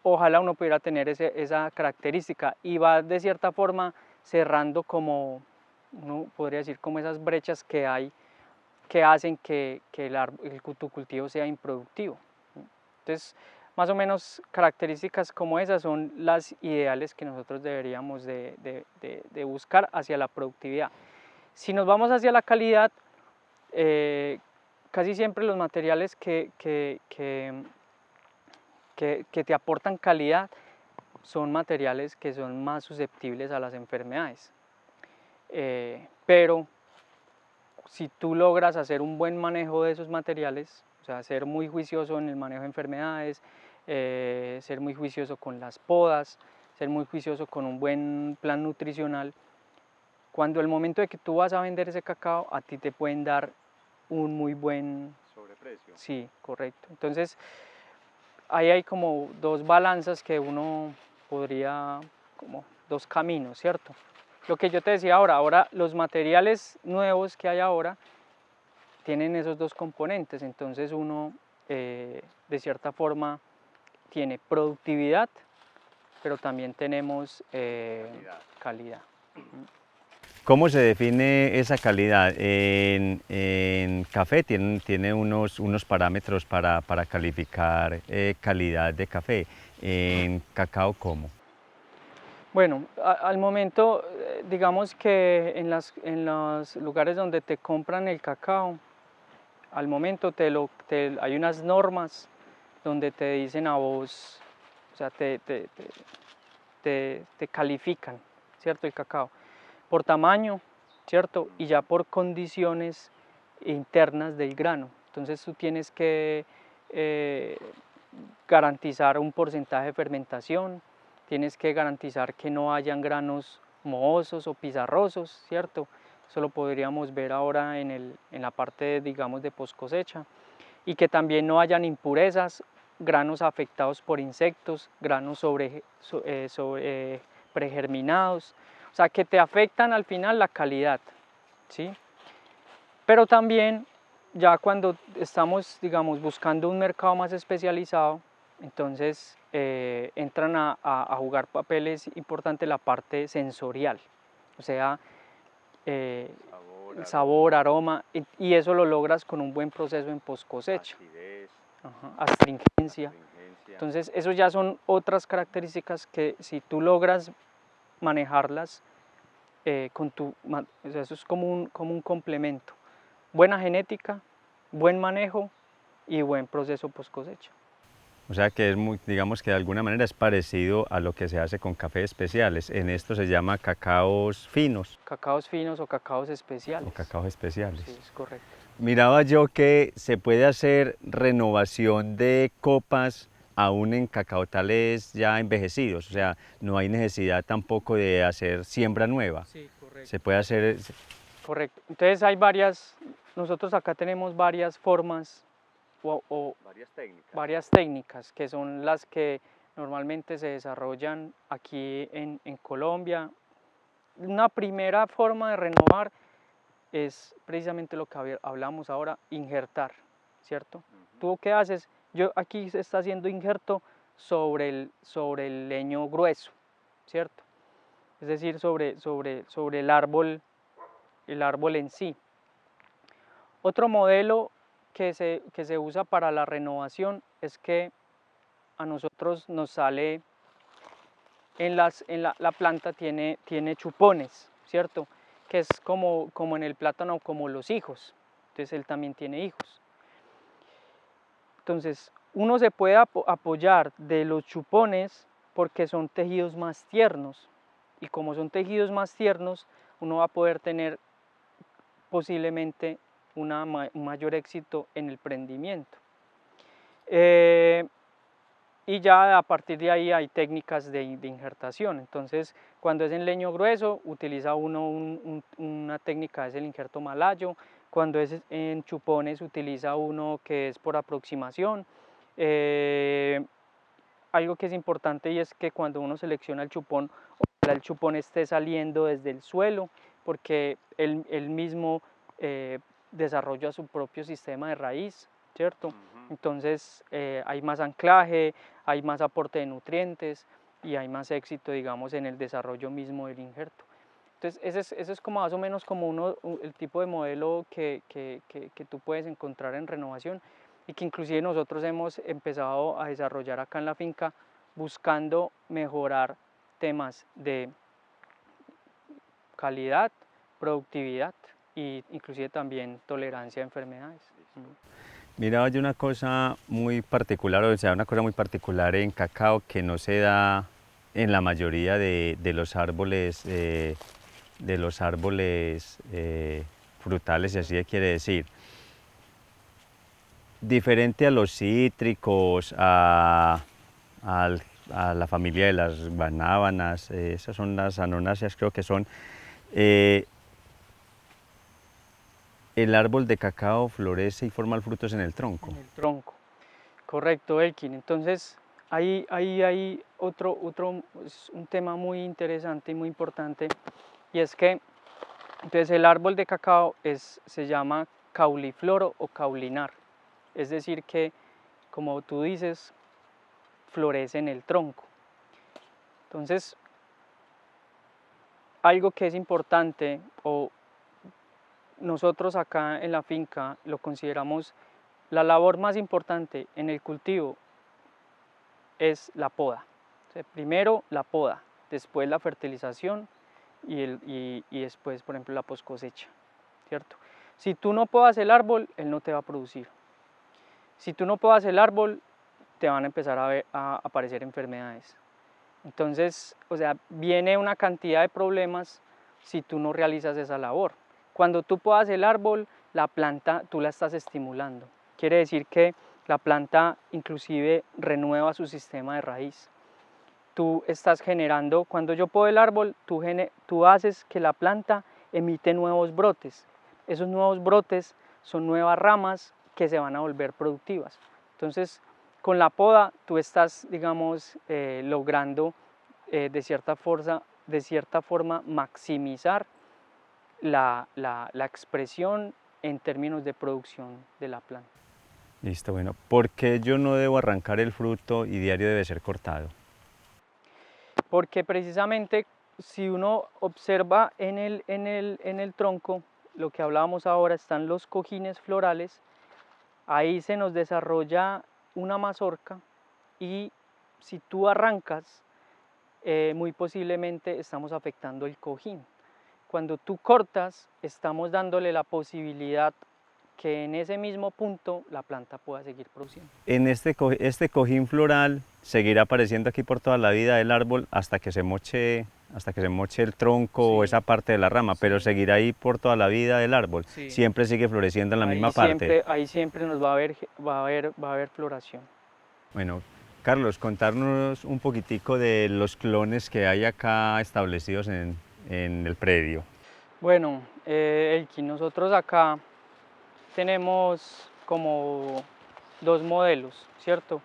ojalá uno pudiera tener esa característica y va de cierta forma cerrando como, uno podría decir, como esas brechas que hay que hacen que tu cultivo sea improductivo. Entonces, más o menos características como esas son las ideales que nosotros deberíamos de buscar hacia la productividad. Si nos vamos hacia la calidad, casi siempre los materiales que te aportan calidad son materiales que son más susceptibles a las enfermedades. Pero si tú logras hacer un buen manejo de esos materiales, o sea, ser muy juicioso en el manejo de enfermedades, ser muy juicioso con las podas, ser muy juicioso con un buen plan nutricional, cuando el momento de que tú vas a vender ese cacao, a ti te pueden dar un muy buen Sobreprecio. Sí, correcto. Entonces, ahí hay como dos balanzas que uno podría, como dos caminos, ¿cierto? Lo que yo te decía ahora los materiales nuevos que hay ahora tienen esos dos componentes, entonces uno de cierta forma tiene productividad, pero también tenemos calidad. ¿Cómo se define esa calidad? En café tiene unos parámetros para calificar calidad de café. En cacao, ¿cómo? Bueno, al momento, digamos que en los lugares donde te compran el cacao, al momento hay unas normas donde te dicen a vos, o sea, te califican, ¿cierto? El cacao, por tamaño, ¿cierto? Y ya por condiciones internas del grano. Entonces tú tienes que eh, garantizar un porcentaje de fermentación, tienes que garantizar que no hayan granos mohosos o pizarrosos, ¿cierto? Eso lo podríamos ver ahora en la parte, digamos, de post cosecha. Y que también no hayan impurezas, granos afectados por insectos, granos pregerminados, o sea, que te afectan al final la calidad, ¿sí? Pero también ya cuando estamos, digamos, buscando un mercado más especializado, entonces entran a jugar papeles importantes la parte sensorial, o sea, el sabor, aroma, y eso lo logras con un buen proceso en post cosecha. Acidez, Astringencia. Entonces, eso ya son otras características que si tú logras manejarlas o sea, eso es como un complemento. Buena genética, buen manejo y buen proceso post cosecha. O sea que es muy, digamos que de alguna manera es parecido a lo que se hace con cafés especiales. En esto se llama cacaos finos. Cacaos finos o cacaos especiales. O cacaos especiales. Sí, es correcto. Miraba yo que se puede hacer renovación de copas aún en cacaotales ya envejecidos, o sea, no hay necesidad tampoco de hacer siembra nueva. Sí, correcto. Se puede hacer... Correcto. Entonces hay nosotros acá tenemos varias formas o varias técnicas que son las que normalmente se desarrollan aquí en Colombia. Una primera forma de renovar es precisamente lo que hablamos ahora, injertar, ¿cierto? ¿Tú qué haces? Aquí se está haciendo injerto sobre el leño grueso, ¿cierto? Es decir, sobre el árbol en sí. Otro modelo que se usa para la renovación es que a nosotros nos sale, la planta tiene chupones, ¿cierto? Que es como en el plátano, como los hijos. Entonces él también tiene hijos. Entonces uno se puede apoyar de los chupones porque son tejidos más tiernos. Y como son tejidos más tiernos, uno va a poder tener posiblemente un mayor éxito en el prendimiento. Y ya a partir de ahí hay técnicas de injertación. Entonces, cuando es en leño grueso, utiliza uno una técnica, es el injerto malayo. Cuando es en chupones, utiliza uno que es por aproximación. Algo que es importante y es que cuando uno selecciona el chupón, ojalá el chupón esté saliendo desde el suelo, porque él mismo desarrolla su propio sistema de raíz, ¿cierto? Entonces hay más anclaje, hay más aporte de nutrientes y hay más éxito, digamos, en el desarrollo mismo del injerto. Entonces ese es como más o menos como el tipo de modelo que tú puedes encontrar en renovación y que inclusive nosotros hemos empezado a desarrollar acá en la finca buscando mejorar temas de calidad, productividad e inclusive también tolerancia a enfermedades. Miraba yo una cosa muy particular, o sea, una cosa muy particular en cacao que no se da en la mayoría de los árboles, frutales, si así se quiere decir. Diferente a los cítricos, a la familia de las guanábanas, esas son las anonáceas, creo que son. El árbol de cacao florece y forma frutos en el tronco. En el tronco, correcto, Elkin. Entonces, ahí hay un tema muy interesante y muy importante, y es que entonces el árbol de cacao se llama caulifloro o caulinar, es decir que, como tú dices, florece en el tronco. Entonces, algo que es importante, o nosotros acá en la finca lo consideramos la labor más importante en el cultivo, es la poda. O sea, primero la poda, después la fertilización y después, por ejemplo, la post cosecha, ¿cierto? Si tú no podas el árbol, él no te va a producir. Si tú no podas el árbol, te van a empezar a aparecer enfermedades. Entonces, o sea, viene una cantidad de problemas si tú no realizas esa labor. Cuando tú podas el árbol, la planta tú la estás estimulando. Quiere decir que la planta inclusive renueva su sistema de raíz. Tú estás generando, cuando yo podo el árbol, tú haces que la planta emite nuevos brotes. Esos nuevos brotes son nuevas ramas que se van a volver productivas. Entonces, con la poda tú estás, digamos, logrando de cierta forma maximizar la expresión en términos de producción de la planta. Listo, bueno. ¿Por qué yo no debo arrancar el fruto y diario debe ser cortado? Porque precisamente si uno observa en el tronco, lo que hablábamos ahora, están los cojines florales, ahí se nos desarrolla una mazorca y si tú arrancas, muy posiblemente estamos afectando el cojín. Cuando tú cortas, estamos dándole la posibilidad que en ese mismo punto la planta pueda seguir produciendo. En este cojín floral seguirá apareciendo aquí por toda la vida del árbol hasta que se moche el tronco Sí. o esa parte de la rama, pero Sí. seguirá ahí por toda la vida del árbol. Sí. Siempre sigue floreciendo en la misma parte. Ahí siempre nos va a haber floración. Bueno, Carlos, contarnos un poquitico de los clones que hay acá establecidos en el predio. Bueno, Elkin, nosotros acá tenemos como dos modelos, ¿cierto?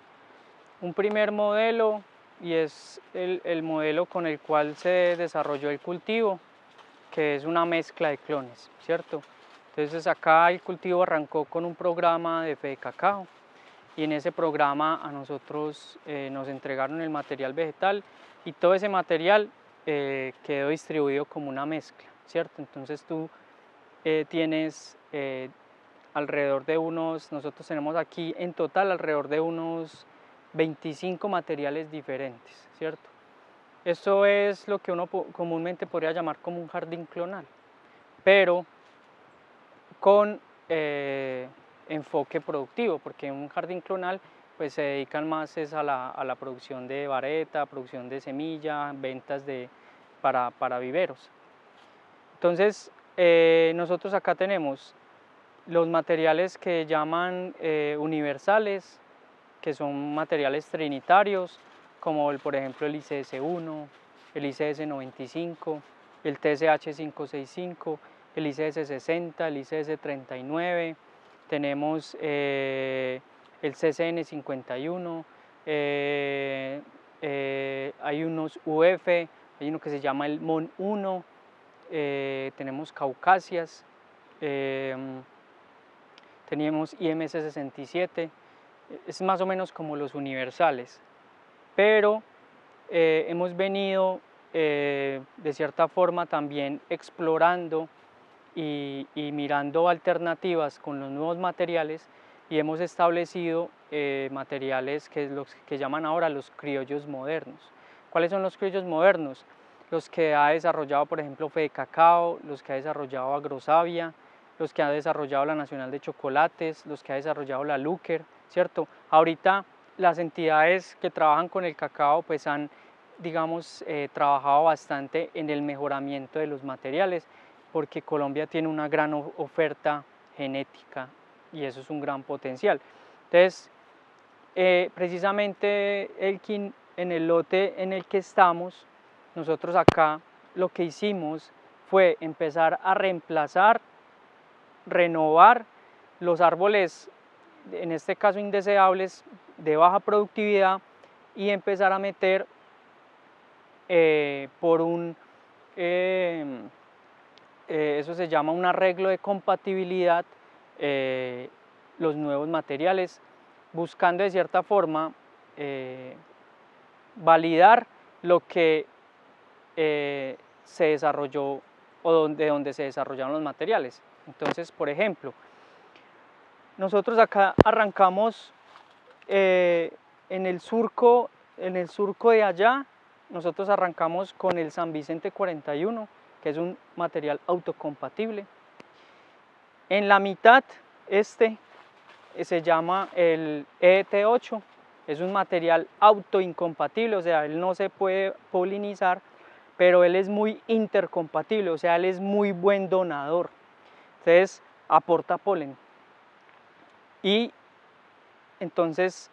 Un primer modelo, y es el modelo con el cual se desarrolló el cultivo, que es una mezcla de clones, ¿cierto? Entonces acá el cultivo arrancó con un programa de fe de cacao, y en ese programa a nosotros nos entregaron el material vegetal, y todo ese material quedó distribuido como una mezcla, ¿cierto? Entonces tú tienes alrededor de nosotros tenemos aquí en total alrededor de unos 25 materiales diferentes, ¿cierto? Esto es lo que uno comúnmente podría llamar como un jardín clonal, pero con enfoque productivo, porque en un jardín clonal pues se dedican más a la producción de vareta, producción de semilla, ventas para viveros. Entonces nosotros acá tenemos los materiales que llaman universales, que son materiales trinitarios, como por ejemplo el ICS-1, el ICS-95, el TSH-565, el ICS-60, el ICS-39, tenemos el CCN-51, hay unos UF, hay uno que se llama el MON-1, tenemos Caucasias, teníamos IMS-67, es más o menos como los universales, pero hemos venido de cierta forma también explorando y mirando alternativas con los nuevos materiales, y hemos establecido materiales que los que llaman ahora los criollos modernos. ¿Cuáles son los criollos modernos? Los que ha desarrollado, por ejemplo, Fede Cacao, los que ha desarrollado Agrosavia, los que ha desarrollado la Nacional de Chocolates, los que ha desarrollado la Luker, ¿cierto? Ahorita las entidades que trabajan con el cacao pues han, digamos, trabajado bastante en el mejoramiento de los materiales, porque Colombia tiene una gran oferta genética y eso es un gran potencial. Entonces, precisamente Elkin, en el lote en el que estamos, nosotros acá lo que hicimos fue empezar a reemplazar, renovar los árboles, en este caso indeseables, de baja productividad, y empezar a meter por un, eso se llama un arreglo de compatibilidad, los nuevos materiales, buscando de cierta forma validar lo que se desarrolló o de donde se desarrollaron los materiales. Entonces, por ejemplo, nosotros acá arrancamos en el surco de allá, nosotros arrancamos con el San Vicente 41, que es un material autocompatible. En la mitad se llama el ET8, es un material autoincompatible, o sea, él no se puede polinizar, pero él es muy intercompatible, o sea, él es muy buen donador, entonces aporta polen. Y entonces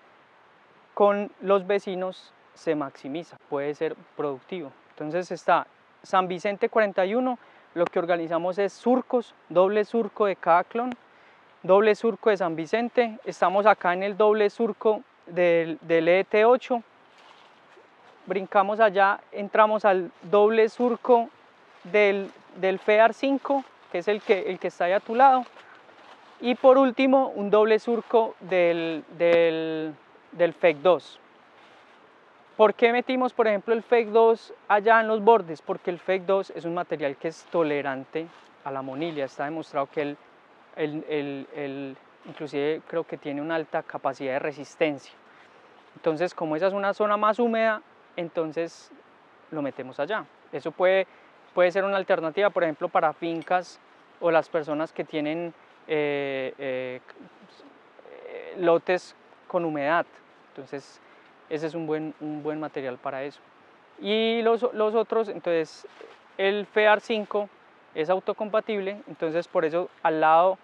con los vecinos se maximiza, puede ser productivo. Entonces está San Vicente 41, lo que organizamos es surcos, doble surco de cada clon, doble surco de San Vicente, estamos acá en el doble surco del ET8, brincamos allá, entramos al doble surco del FEAR 5, que es el que está ahí a tu lado, y por último un doble surco del FEC 2. ¿Por qué metimos, por ejemplo, el FEC 2 allá en los bordes? Porque el FEC 2 es un material que es tolerante a la monilia, está demostrado que inclusive creo que tiene una alta capacidad de resistencia. Entonces, como esa es una zona más húmeda, entonces lo metemos allá. Eso puede ser una alternativa, por ejemplo, para fincas o las personas que tienen lotes con humedad. Entonces ese es un buen material para eso. Y los otros, entonces el FEAR 5 es autocompatible, entonces por eso al lado,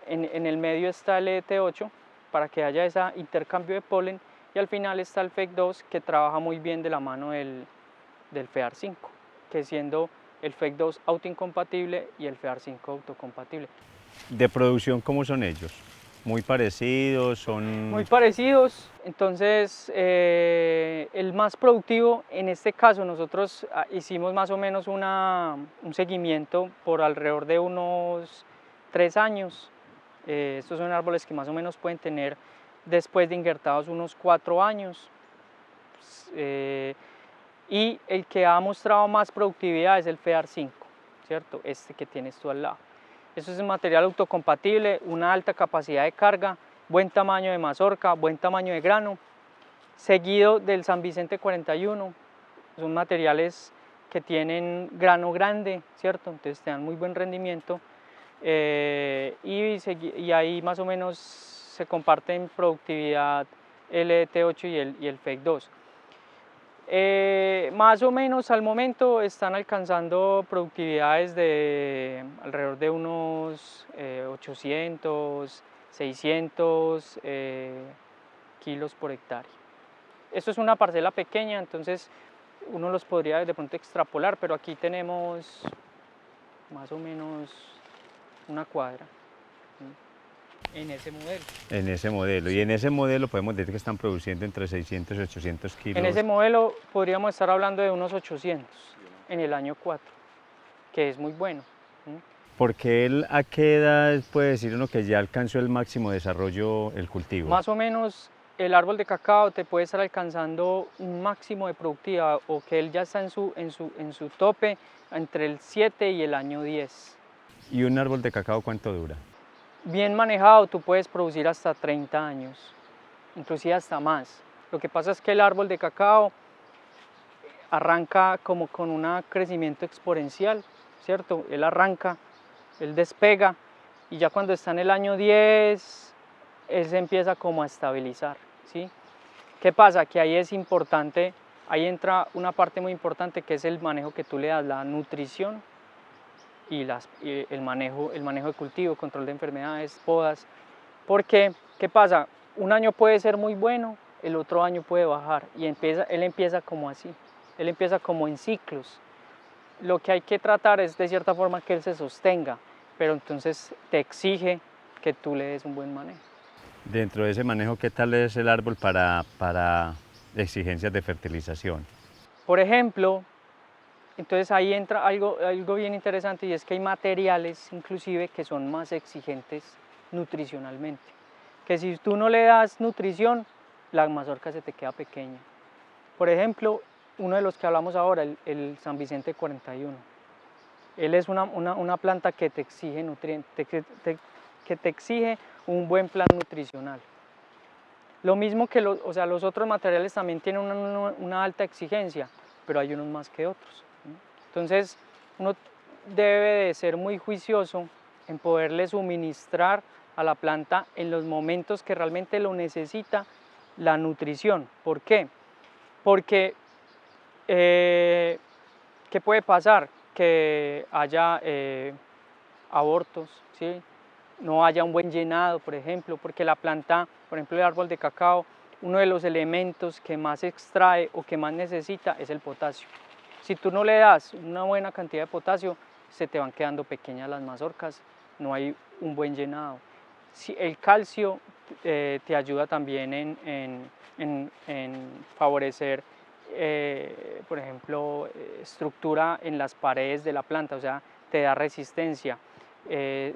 en el medio está el ET8 para que haya ese intercambio de polen, y al final está el FEC 2 que trabaja muy bien de la mano del FEAR 5, que siendo el FEC 2 autoincompatible y el FEAR 5 autocompatible. ¿De producción cómo son ellos? ¿Muy parecidos? Muy parecidos, entonces el más productivo, en este caso nosotros hicimos más o menos un seguimiento por alrededor de unos 3 años. Estos son árboles que más o menos pueden tener después de injertados unos 4 años. Y el que ha mostrado más productividad es el FEAR 5, ¿cierto? Este que tienes tú al lado. Eso es un material autocompatible, una alta capacidad de carga, buen tamaño de mazorca, buen tamaño de grano, seguido del San Vicente 41. Son materiales que tienen grano grande, ¿cierto? Entonces te dan muy buen rendimiento, y ahí más o menos se comparten productividad el ET8 y el FEC 2. Más o menos al momento están alcanzando productividades de alrededor de unos 800, 600 kilos por hectárea. Esto es una parcela pequeña, entonces uno los podría de pronto extrapolar, pero aquí tenemos más o menos una cuadra en ese modelo. En ese modelo. Y en ese modelo podemos decir que están produciendo entre 600 y 800 kilos. En ese modelo podríamos estar hablando de unos 800 en el año 4, que es muy bueno. Porque él, ¿a qué edad puede decir uno que ya alcanzó el máximo desarrollo el cultivo? Más o menos el árbol de cacao te puede estar alcanzando un máximo de productividad, o que él ya está en su tope entre el 7 y el año 10. ¿Y un árbol de cacao cuánto dura? Bien manejado tú puedes producir hasta 30 años, inclusive hasta más. Lo que pasa es que el árbol de cacao arranca como con un crecimiento exponencial, ¿cierto? Él arranca, él despega, y ya cuando está en el año 10, él se empieza como a estabilizar, ¿sí? ¿Qué pasa? Que ahí es importante, ahí entra una parte muy importante, que es el manejo que tú le das, la nutrición y el manejo de cultivo, control de enfermedades, podas. Porque, ¿qué pasa? Un año puede ser muy bueno, el otro año puede bajar, y él empieza como así, él empieza como en ciclos. Lo que hay que tratar es de cierta forma que él se sostenga, pero entonces te exige que tú le des un buen manejo. Dentro de ese manejo, ¿qué tal es el árbol para exigencias de fertilización? Por ejemplo, entonces ahí entra algo bien interesante, y es que hay materiales inclusive que son más exigentes nutricionalmente, que si tú no le das nutrición, la mazorca se te queda pequeña. Por ejemplo, uno de los que hablamos ahora, el San Vicente 41. Él es una planta que te exige nutrientes, que te exige un buen plan nutricional. Lo mismo que los otros materiales también tienen una alta exigencia, pero hay unos más que otros. Entonces, uno debe de ser muy juicioso en poderle suministrar a la planta en los momentos que realmente lo necesita la nutrición. ¿Por qué? Porque, ¿qué puede pasar? Que haya abortos, ¿sí? No haya un buen llenado, por ejemplo, porque la planta, por ejemplo el árbol de cacao, uno de los elementos que más extrae o que más necesita es el potasio. Si tú no le das una buena cantidad de potasio, se te van quedando pequeñas las mazorcas, no hay un buen llenado. Si el calcio te ayuda también en favorecer, por ejemplo, estructura en las paredes de la planta, o sea, te da resistencia.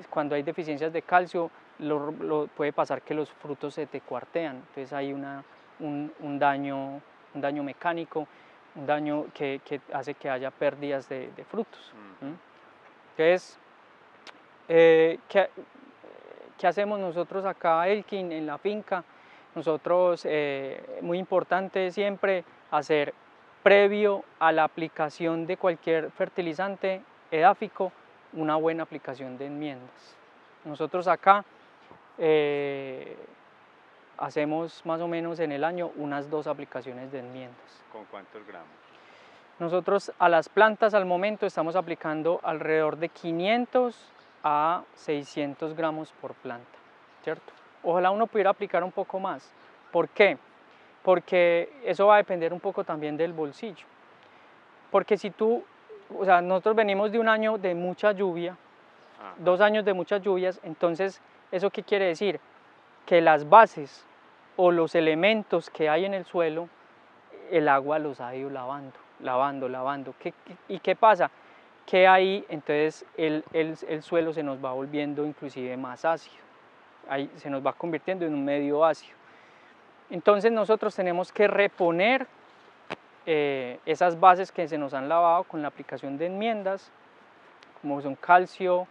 Cuando hay deficiencias de calcio, puede pasar que los frutos se te cuartean, entonces hay un daño mecánico, un daño que hace que haya pérdidas de frutos. Entonces, ¿qué hacemos nosotros acá, Elkin, en la finca? Nosotros, muy importante siempre hacer, previo a la aplicación de cualquier fertilizante edáfico, una buena aplicación de enmiendas. Nosotros acá hacemos más o menos en el año unas 2 aplicaciones de enmiendas. ¿Con cuántos gramos? Nosotros a las plantas al momento estamos aplicando alrededor de 500 a 600 gramos por planta, ¿cierto? Ojalá uno pudiera aplicar un poco más. ¿Por qué? Porque eso va a depender un poco también del bolsillo. Porque si tú, o sea, nosotros venimos de un año de mucha lluvia, 2 años de muchas lluvias, entonces, ¿eso qué quiere decir? Que las bases o los elementos que hay en el suelo, el agua los ha ido lavando. ¿Y qué pasa? Que ahí entonces el suelo se nos va volviendo inclusive más ácido, ahí se nos va convirtiendo en un medio ácido. Entonces nosotros tenemos que reponer esas bases que se nos han lavado con la aplicación de enmiendas, como son calcio,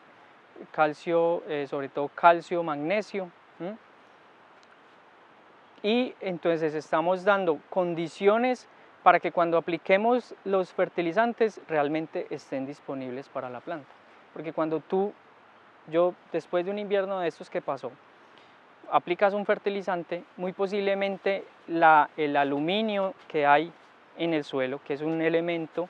sobre todo calcio, magnesio. Y entonces estamos dando condiciones para que cuando apliquemos los fertilizantes realmente estén disponibles para la planta. Porque cuando yo después de un invierno de estos que pasó, aplicas un fertilizante, muy posiblemente el aluminio que hay en el suelo, que es un elemento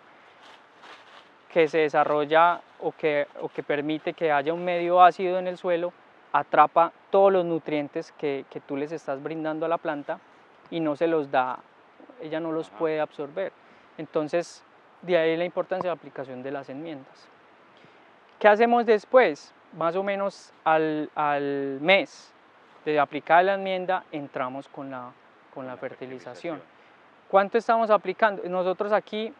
que se desarrolla o que permite que haya un medio ácido en el suelo, atrapa todos los nutrientes que tú les estás brindando a la planta y no se los da, ella no los puede absorber. Entonces, de ahí la importancia de la aplicación de las enmiendas. ¿Qué hacemos después? Más o menos al mes de aplicar la enmienda, entramos con la fertilización. ¿Cuánto estamos aplicando? Nosotros aquí,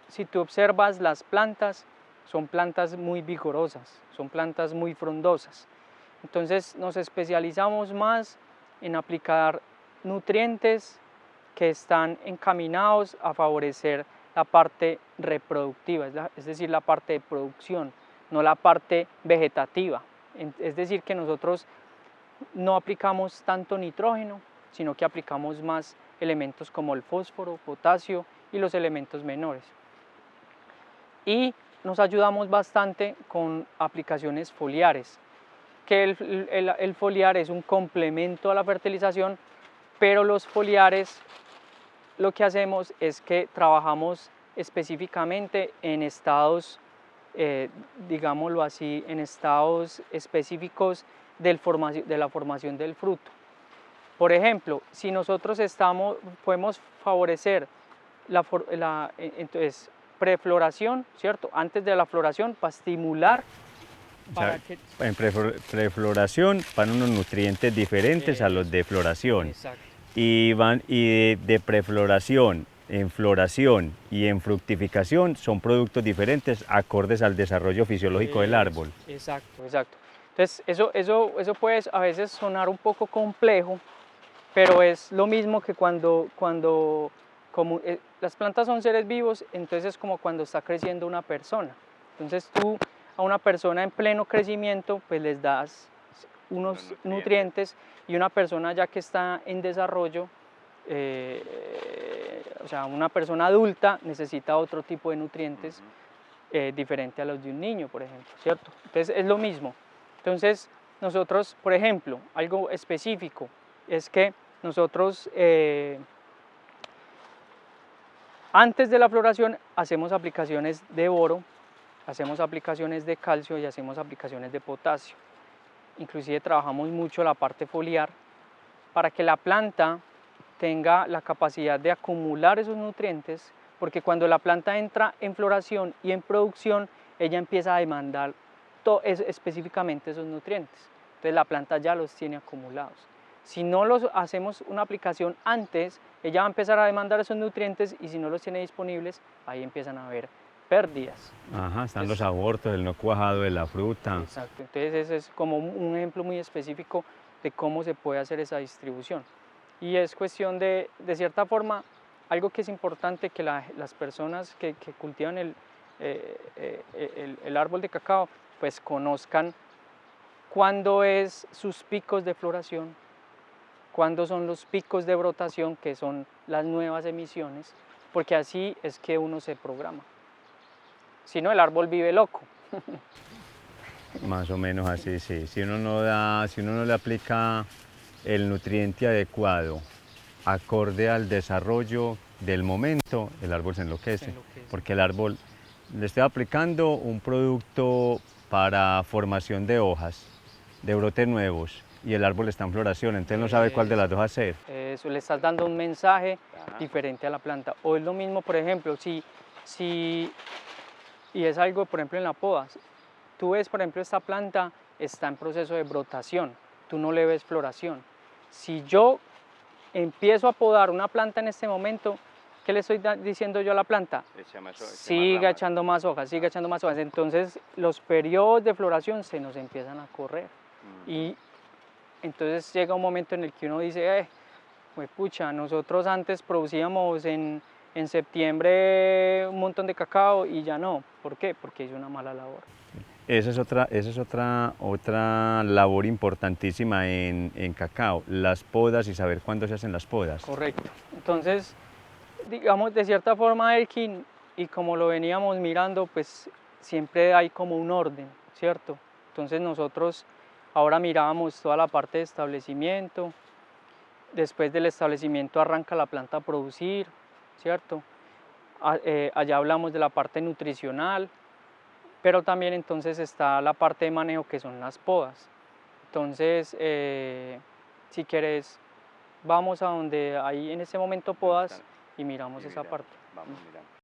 si tú observas las plantas, son plantas muy vigorosas, son plantas muy frondosas. Entonces nos especializamos más en aplicar nutrientes que están encaminados a favorecer la parte reproductiva, es decir, la parte de producción, no la parte vegetativa. Es decir, que nosotros no aplicamos tanto nitrógeno, sino que aplicamos más elementos como el fósforo, potasio y los elementos menores. Y nos ayudamos bastante con aplicaciones foliares, que el foliar es un complemento a la fertilización, pero los foliares lo que hacemos es que trabajamos específicamente en estados, digámoslo así, en estados específicos de la formación del fruto. Por ejemplo, si nosotros podemos favorecer entonces, prefloración, ¿cierto? Antes de la floración, para estimular. En prefloración van unos nutrientes diferentes a los de floración. Exacto. Y de prefloración, en floración y en fructificación son productos diferentes acordes al desarrollo fisiológico del árbol. Exacto. Entonces eso puede a veces sonar un poco complejo, pero es lo mismo que las plantas son seres vivos, entonces es como cuando está creciendo una persona. Entonces tú a una persona en pleno crecimiento pues les das unos nutrientes y una persona ya que está en desarrollo, o sea, una persona adulta necesita otro tipo de nutrientes diferente a los de un niño, por ejemplo, ¿cierto? Entonces es lo mismo. Entonces nosotros, por ejemplo, algo específico es que nosotros antes de la floración hacemos aplicaciones de boro, hacemos aplicaciones de calcio y hacemos aplicaciones de potasio. Inclusive trabajamos mucho la parte foliar para que la planta tenga la capacidad de acumular esos nutrientes, porque cuando la planta entra en floración y en producción, ella empieza a demandar específicamente esos nutrientes. Entonces la planta ya los tiene acumulados. Si no los hacemos una aplicación antes, ella va a empezar a demandar esos nutrientes y si no los tiene disponibles, ahí empiezan a haber pérdidas. Ajá, están los abortos, el no cuajado de la fruta. Exacto, entonces ese es como un ejemplo muy específico de cómo se puede hacer esa distribución. Y es cuestión de cierta forma, algo que es importante que las personas que cultivan el árbol de cacao, pues conozcan cuándo es sus picos de floración, cuándo son los picos de brotación, que son las nuevas emisiones, porque así es que uno se programa. Si no, el árbol vive loco. Más o menos así, sí. Si uno no le aplica el nutriente adecuado, acorde al desarrollo del momento, el árbol se Se enloquece, enloquece. porque el árbol le estoy aplicando un producto para formación de hojas, de brotes nuevos, y el árbol está en floración, entonces no sabe cuál de las dos hacer. Eso, le estás dando un mensaje Ajá. diferente a la planta. O es lo mismo, por ejemplo, si y es algo, por ejemplo, en la poda. Tú ves, por ejemplo, esta planta está en proceso de brotación, tú no le ves floración. Si yo empiezo a podar una planta en este momento, ¿qué le estoy diciendo yo a la planta? Siga echando más hojas, siga echando más hojas. Entonces los periodos de floración se nos empiezan a correr. Y entonces llega un momento en el que uno dice, pues pucha, nosotros antes producíamos en septiembre un montón de cacao y ya no. ¿Por qué? Porque hice una mala labor. Esa es otra labor importantísima en cacao, las podas y saber cuándo se hacen las podas. Correcto. Entonces, digamos, de cierta forma, Elkin, y como lo veníamos mirando, pues siempre hay como un orden, ¿cierto? Entonces nosotros ahora mirábamos toda la parte de establecimiento, después del establecimiento arranca la planta a producir, ¿cierto? Allá hablamos de la parte nutricional, pero también entonces está la parte de manejo que son las podas. Entonces, si quieres, vamos a donde hay en ese momento podas y miramos esa parte. Vamos mirando.